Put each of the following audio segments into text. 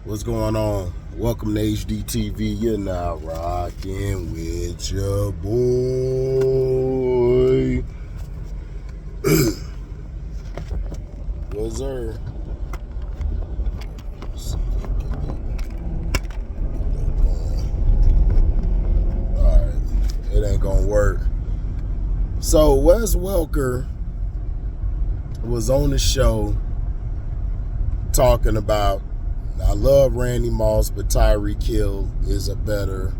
What's going on? Welcome to HDiiTV. You're now rocking with your boy. Yes, sir. Alright, it ain't gonna work. So Wes Welker was on the show talking about, I love Randy Moss, but Tyreekhill is a better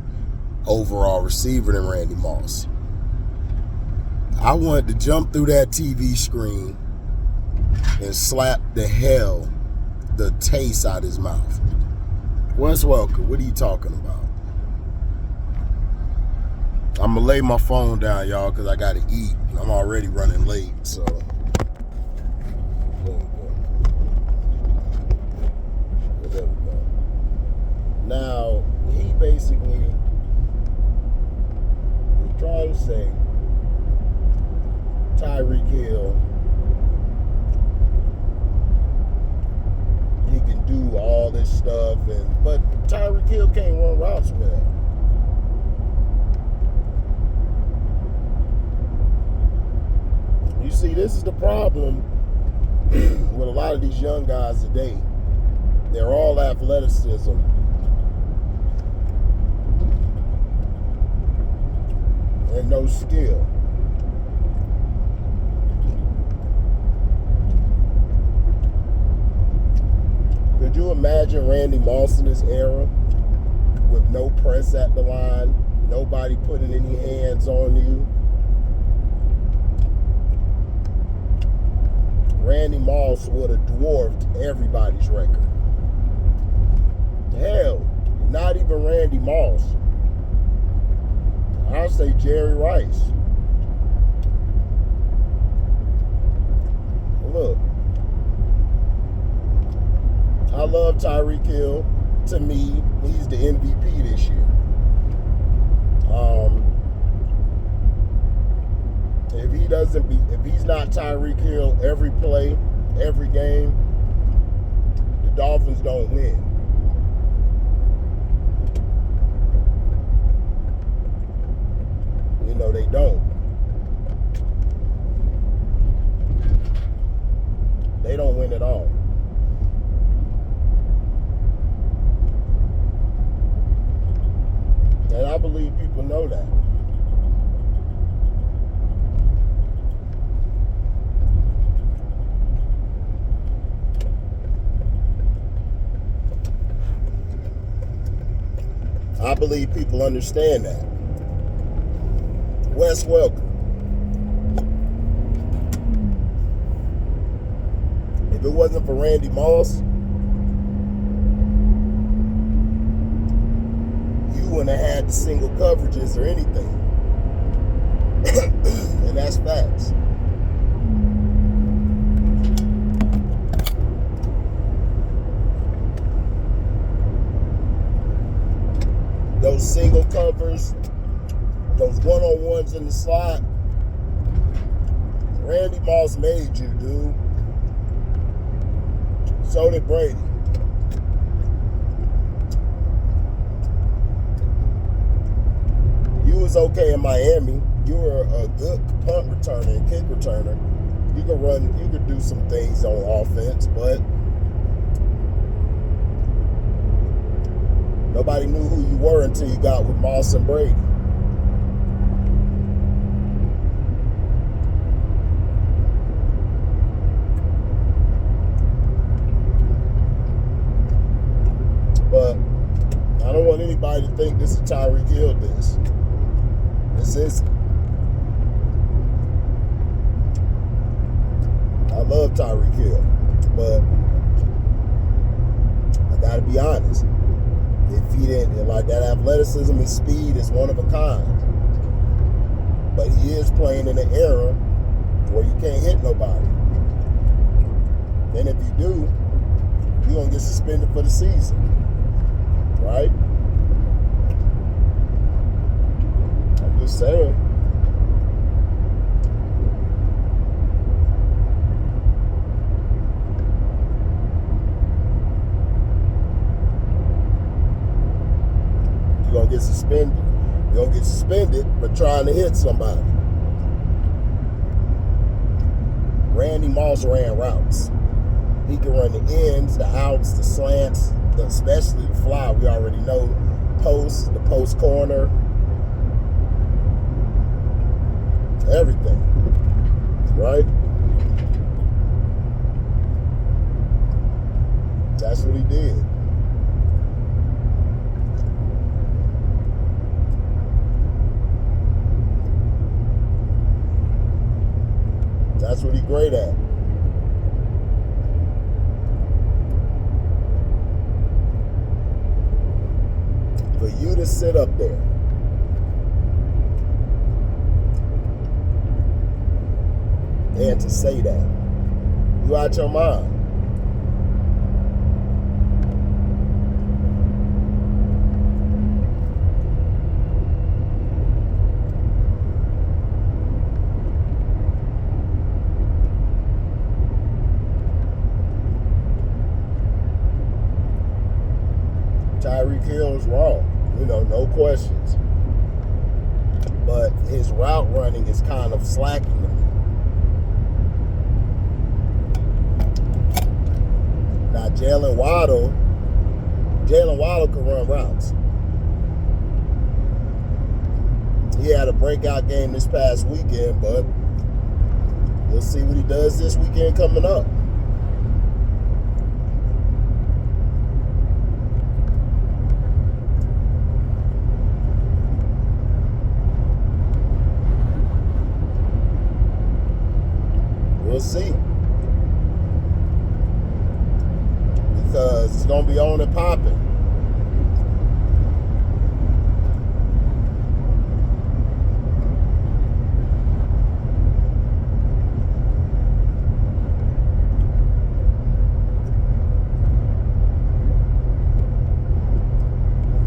overall receiver than Randy Moss. I wanted to jump through that TV screen and slap the taste out his mouth. Wes Welker, what are you talking about? I'm gonna lay my phone down, y'all, because I gotta eat. I'm already running late, so. There we go. Now, he basically was trying to say Tyreekhill, he can do all this stuff, but Tyreekhill can't run routes well. You see, this is the problem with a lot of these young guys today. They're all athleticism and no skill. Could you imagine Randy Moss in this era with no press at the line, nobody putting any hands on you? Randy Moss would have dwarfed everybody's record. Hell, not even Randy Moss. I'll say Jerry Rice. Look, I love Tyreekhill. To me, he's the MVP this year. If he's not Tyreekhill every play, every game, the Dolphins don't win. You know, they don't. They don't win at all. And I believe people know that. I believe people understand that. Wes Welker. If it wasn't for Randy Moss, you wouldn't have had the single coverages or anything. And that's facts. Those single covers, those one-on-ones in the slot, Randy Moss made you, dude. So did Brady. You was okay in Miami. You were a good punt returner and kick returner. You could do some things on offense, but nobody knew who you were until you got with Moss and Brady. But I don't want anybody to think this is Tyreekhill this. This isn't. I love Tyreekhill, but I gotta be honest. If he didn't, like, that athleticism and speed is one of a kind. But he is playing in an era where you can't hit nobody. And if you do, you're going to get suspended for the season. Right? I'm just saying. suspended. You're gonna get suspended for trying to hit somebody. Randy Moss ran routes. He can run the ins, the outs, the slants, especially the fly. We already know the post corner, everything, right? That's what he did. That's what he's great at. For you to sit up there and to say that, you out your mind. Tyreekhill is wrong, no questions. But his route running is kind of slacking to me. Now Jalen Waddle can run routes. He had a breakout game this past weekend, but we'll see what he does this weekend coming up. We'll see. Because it's going to be on and popping.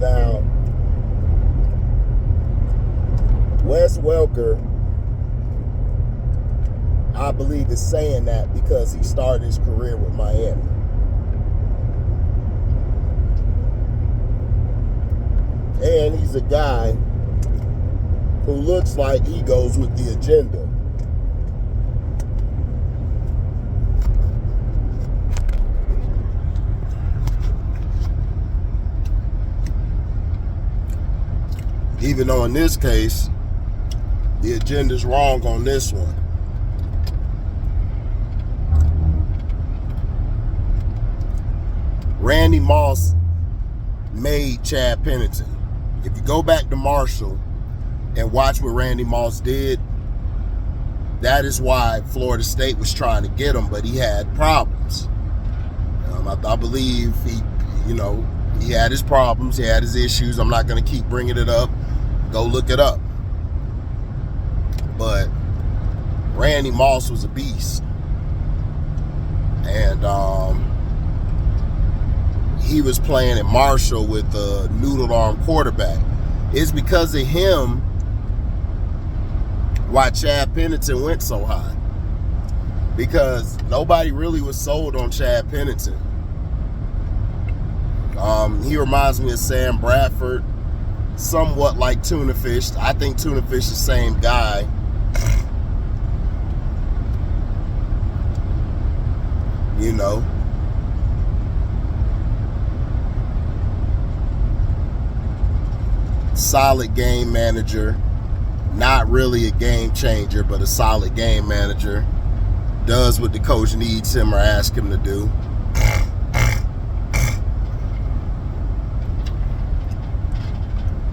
Now, Wes Welker, I believe, is saying that because he started his career with Miami. And he's a guy who looks like he goes with the agenda. Even though in this case, the agenda's wrong on this one. Randy Moss made Chad Pennington. If you go back to Marshall and watch what Randy Moss did, that is why Florida State was trying to get him, but he had problems. I believe he had his problems, he had his issues. I'm not going to keep bringing it up. Go look it up. But Randy Moss was a beast. And he was playing at Marshall with a noodle arm quarterback. It's because of him why Chad Pennington went so high. Because nobody really was sold on Chad Pennington. He reminds me of Sam Bradford, somewhat like Tuna Fish. I think Tuna Fish is the same guy. Solid game manager, not really a game changer, but a solid game manager. Does what the coach needs him or asks him to do.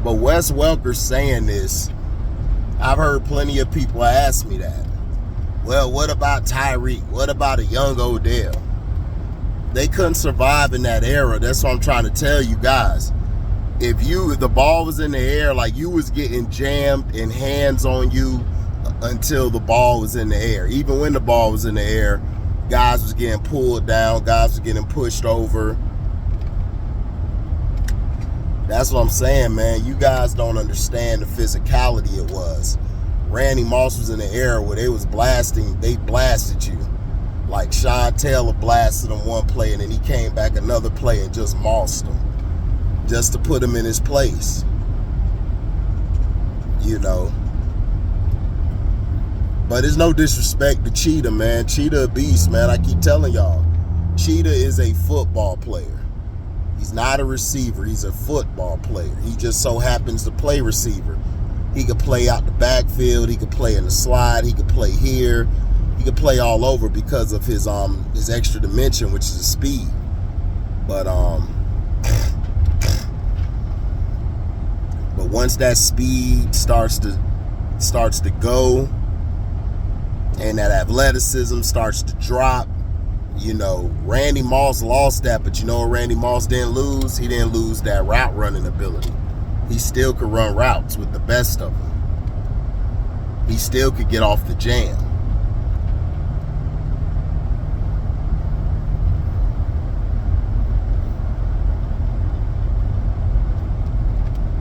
But Wes Welker saying this, I've heard plenty of people ask me that. Well, what about Tyreek? What about a young Odell? They couldn't survive in that era. That's what I'm trying to tell you guys. If the ball was in the air, like, you was getting jammed and hands on you until the ball was in the air. Even when the ball was in the air, guys was getting pulled down, guys was getting pushed over. That's what I'm saying, man. You guys don't understand the physicality it was. Randy Moss was in the era where they was blasting, they blasted you. Like Sean Taylor blasted him one play and then he came back another play and just mossed him. Just to put him in his place. you know. But it's no disrespect to Cheetah, man. Cheetah a beast, man. I keep telling y'all. Cheetah is a football player. He's not a receiver. He's a football player. He just so happens to play receiver. He could play out the backfield. He could play in the slide. He could play here. He could play all over because of his extra dimension, which is his speed. But once that speed starts to go, and that athleticism starts to drop, you know, Randy Moss lost that, but you know what Randy Moss didn't lose? He didn't lose that route running ability. He still could run routes with the best of them. He still could get off the jam.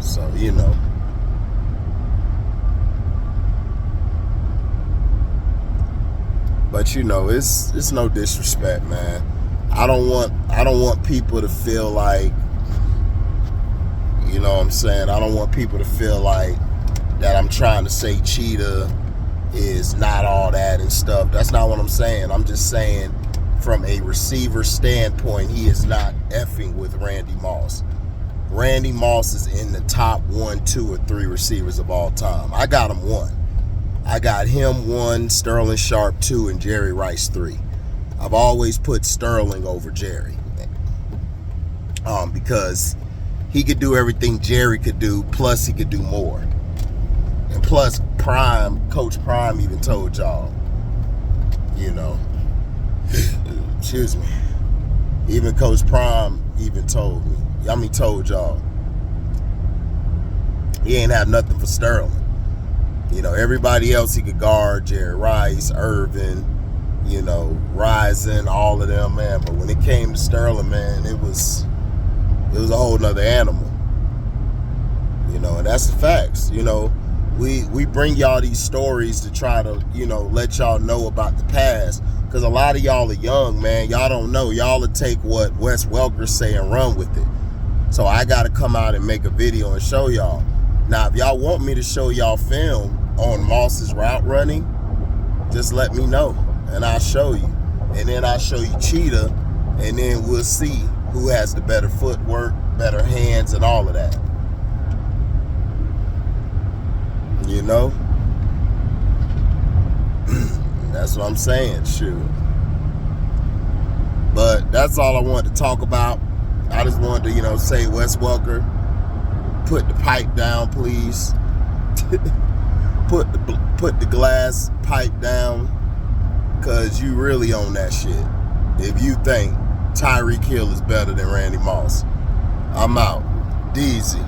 So, you know. But you know, it's no disrespect, man. I don't want people to feel like, you know what I'm saying? I don't want people to feel like that I'm trying to say Cheetah is not all that and stuff. That's not what I'm saying. I'm just saying from a receiver standpoint, he is not effing with Randy Moss. Randy Moss is in the top 1, 2, or 3 receivers of all time. I got him 1. I got him 1, Sterling Sharp 2, and Jerry Rice 3. I've always put Sterling over Jerry. Because he could do everything Jerry could do, plus he could do more. And plus Coach Prime even told y'all, you know, excuse me, even Coach Prime even told y'all, he ain't have nothing for Sterling. You know, everybody else he could guard, Jerry Rice, Irvin, you know, Rising, all of them, man. But when it came to Sterling, man, it was a whole nother animal. You know, and that's the facts. You know, we bring y'all these stories to try to, you know, let y'all know about the past. Because a lot of y'all are young, man. Y'all don't know. Y'all will take what Wes Welker say and run with it. So I got to come out and make a video and show y'all. Now, if y'all want me to show y'all film on Moss's route running, just let me know and I'll show you. And then I'll show you Cheetah, and then we'll see who has the better footwork, better hands, and all of that. You know? That's what I'm saying, shoot. But that's all I wanted to talk about. I just wanted to, you know, say, Wes Welker, put the pipe down, please. put the glass pipe down, because you really own that shit. If you think Tyreek Hill is better than Randy Moss. I'm out. Deezy.